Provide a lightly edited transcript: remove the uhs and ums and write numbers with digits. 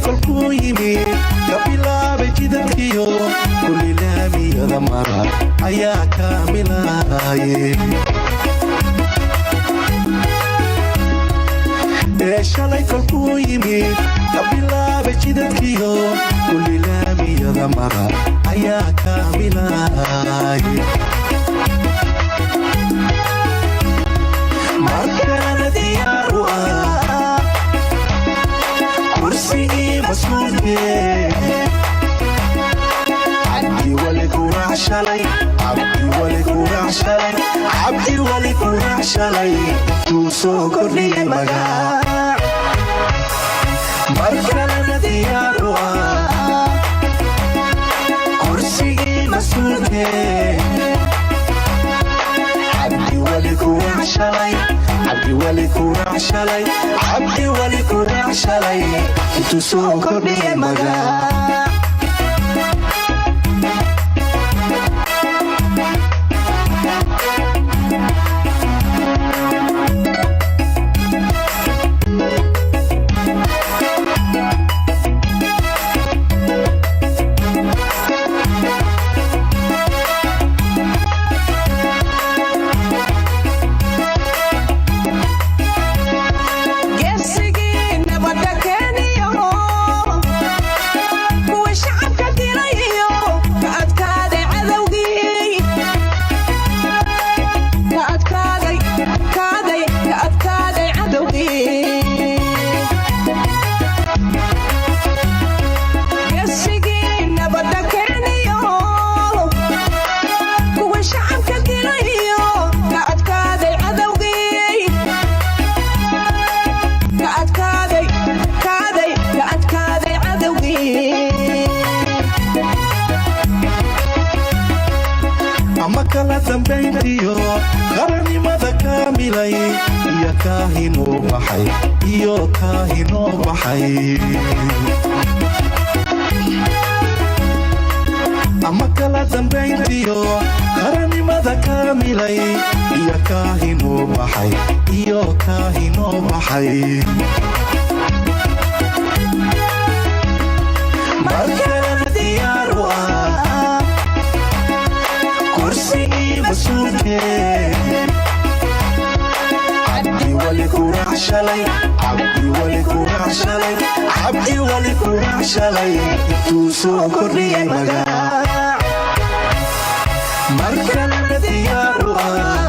kolkuu yimid ka bilaabay jidadkiyo kulli laamiyada mara ayaa kaamilaye shalay kolkuu yimid ka bilaabay jidadkiyo kulli laamiyada mara ayaa kaamilaye markana diyaar u ah kursigii mas-uulkee Abdiwali kurax shalay Abdiwali kurax shalay Abdiwali kurax shalay intuu soo kordhiyay magac markana diyaar u ah kursigii mas-uulkee Abdiwali kurax shalay Abdiwali kurax shalay Abdiwali kurax shalay intuu soo kordhiyay magac kala dambayntiyo qaranimada kaamilay iyo kaahinoo baxay iyo kaahinoo baxay ama kala dambayntiyo qaranimada kaamilay iyo kaahinoo baxay iyo kaahinoo baxay markana diyaar u ah kursigii mas-uulkee Abdiwali kurax shalay Abdiwali kurax shalay Abdiwali kurax shalay intuu soo kordhiyay magac markana diyaar u ah